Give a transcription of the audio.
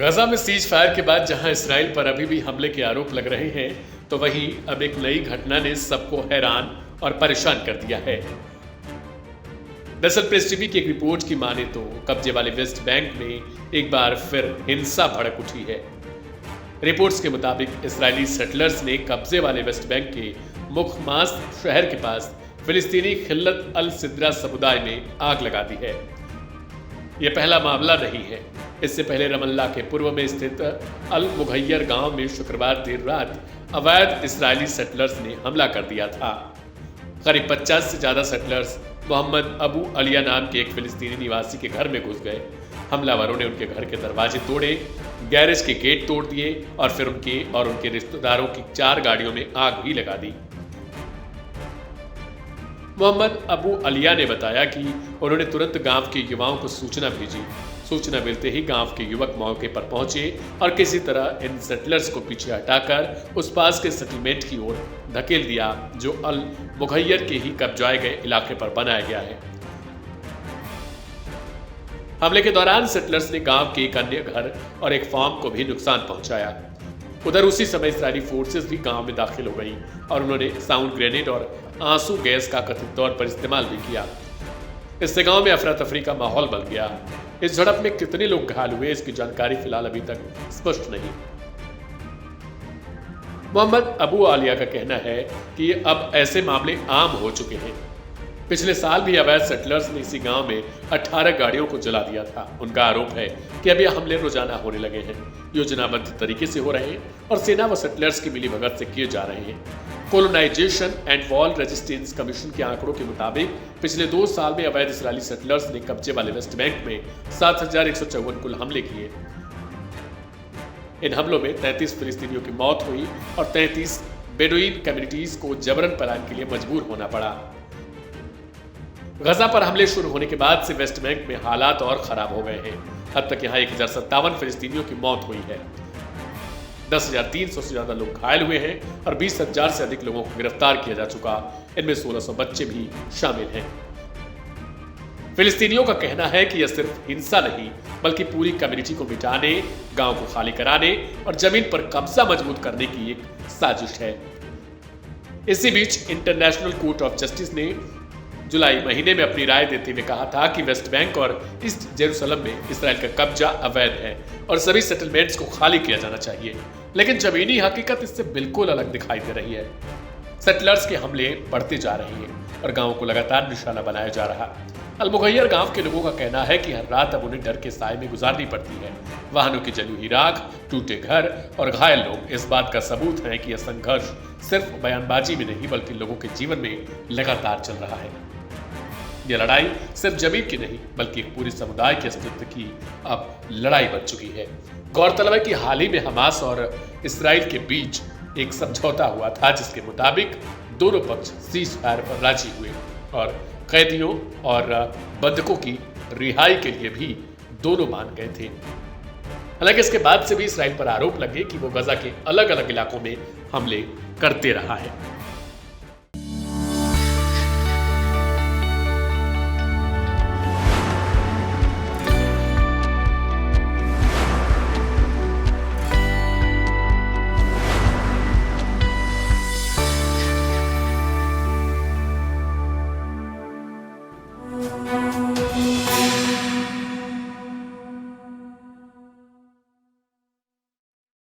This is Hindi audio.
गजा में सीज फायर के बाद जहां इसराइल पर अभी भी हमले के आरोप लग रहे हैं, तो वहीं अब एक नई घटना ने सबको हैरान और परेशान कर दिया है। दरअसल प्रेस टीवी की एक रिपोर्ट की माने तो कब्जे वाले वेस्ट बैंक में एक बार फिर हिंसा भड़क उठी है। रिपोर्ट्स के मुताबिक इस्राएली सेटलर्स ने कब्जे वाले वेस्ट बैंक के मुखमास शहर के पास फिलिस्तीनी खिल्लत अल सिद्रा समुदाय में आग लगा दी है। यह पहला मामला नहीं है। इससे पहले रमल्ला के पूर्व में स्थित अल मुघय्यर गांव में शुक्रवार देर रात अवैध इस्राएली सेटलर्स ने हमला कर दिया था। करीब 50 से ज्यादा सेटलर्स मोहम्मद अबू अलिया नाम के एक फिलिस्तीनी निवासी के घर में घुस गए। हमलावरों ने उनके घर के दरवाजे तोड़े, गैरेज के गेट तोड़ दिए और फिर उनके रिश्तेदारों की 4 गाड़ियों में आग भी लगा दी। मोहम्मद अबू अलिया ने बताया कि उन्होंने तुरंत गांव के युवाओं को सूचना भेजी। सूचना मिलते ही गांव के युवक मौके पर पहुंचे और किसी तरह इन सेटलर्स को पीछे हटाकर उस पास के सेटलमेंट की ओर धकेल दिया, जो अल मुघय्यर के ही कब्जाए गए इलाके पर बनाया गया है। हमले के दौरान सेटलर्स ने गांव के एक अन्य घर और एक फार्म को भी नुकसान पहुंचाया। उधर उसी समय इस्राएली फोर्सेस भी गांव में दाखिल हो गई और उन्होंने साउंड ग्रेनेड और आंसू गैस का कथित तौर पर इस्तेमाल भी किया। इससे गांव में अफरा तफरी का माहौल बन गया। इस झड़प में कितने लोग घायल हुए, इसकी जानकारी फिलहाल अभी तक स्पष्ट नहीं। मोहम्मद अबू आलिया का कहना है कि अब ऐसे मामले आम हो चुके हैं। पिछले साल भी अवैध सेटलर्स ने इसी गांव में 18 गाड़ियों को जला दिया था। उनका आरोप है कि अब यह हमले रोजाना होने लगे हैं, योजनाबद्ध तरीके से हो रहे हैं और सेना व सेटलर्स की मिलीभगत से किए जा रहे हैं। Colonisation and wall resistance commission के आंकड़ों के मुताबिक पिछले 2 साल में अवैध इस्राएली सेटलर्स ने कब्जे वाले वेस्ट बैंक में 7154 कुल हमले किए। इन हमलों में 33 फिलिस्तीनियों की मौत हुई और 33 बेडुइन कम्युनिटीज को जबरन पलायन के लिए मजबूर होना पड़ा। गजा पर हमले शुरू होने के बाद से वेस्ट बैंक में हालात और खराब हो गए हैं। अब तक यहाँ 1057 फिलिस्तीनियों की मौत हुई है। 10,300 से ज्यादा लोग घायल हुए हैं और 20,000 से अधिक लोगों को गिरफ्तार किया जा चुका। इनमें 1600 बच्चे भी शामिल हैं। फिलिस्तीनियों का कहना है कि यह सिर्फ हिंसा नहीं बल्कि पूरी कम्युनिटी को मिटाने, गांव को खाली कराने और जमीन पर कब्जा मजबूत करने की एक साजिश है। इसी बीच इंटरनेशनल कोर्ट ऑफ जस्टिस ने जुलाई महीने में अपनी राय देते हुए कहा था कि वेस्ट बैंक और ईस्ट जेरूसलम में इसराइल का कब्जा अवैध है और सभी सेटलमेंट्स को खाली किया जाना चाहिए। लेकिन जमीनी हकीकत इससे बिल्कुल अलग दिखाई दे रही है। सेटलर्स के हमले बढ़ते जा रहे हैं और गांवों को लगातार निशाना बनाया जा रहा। अल मुघय्यर गांव के लोगों का कहना है कि हर रात अब उन्हें डर के साए में गुजारनी पड़ती है। वाहनों की जली हुई राख, टूटे घर और घायल लोग इस बात का सबूत है कि यह संघर्ष सिर्फ बयानबाजी में नहीं बल्कि लोगों के जीवन में लगातार चल रहा है। यह लड़ाई सिर्फ जमीन की नहीं बल्कि एक पूरे समुदाय के अस्तित्व की अब लड़ाई बन चुकी है। गौरतलब है कि हाल ही में हमास और इसराइल के बीच एक समझौता हुआ था, जिसके मुताबिक दोनों पक्ष सीज फायर पर राजी हुए और कैदियों और बंधकों की रिहाई के लिए भी दोनों मान गए थे। हालांकि इसके बाद से भी इसराइल पर आरोप लगे कि वो गजा के अलग अलग इलाकों में हमले करते रहा है।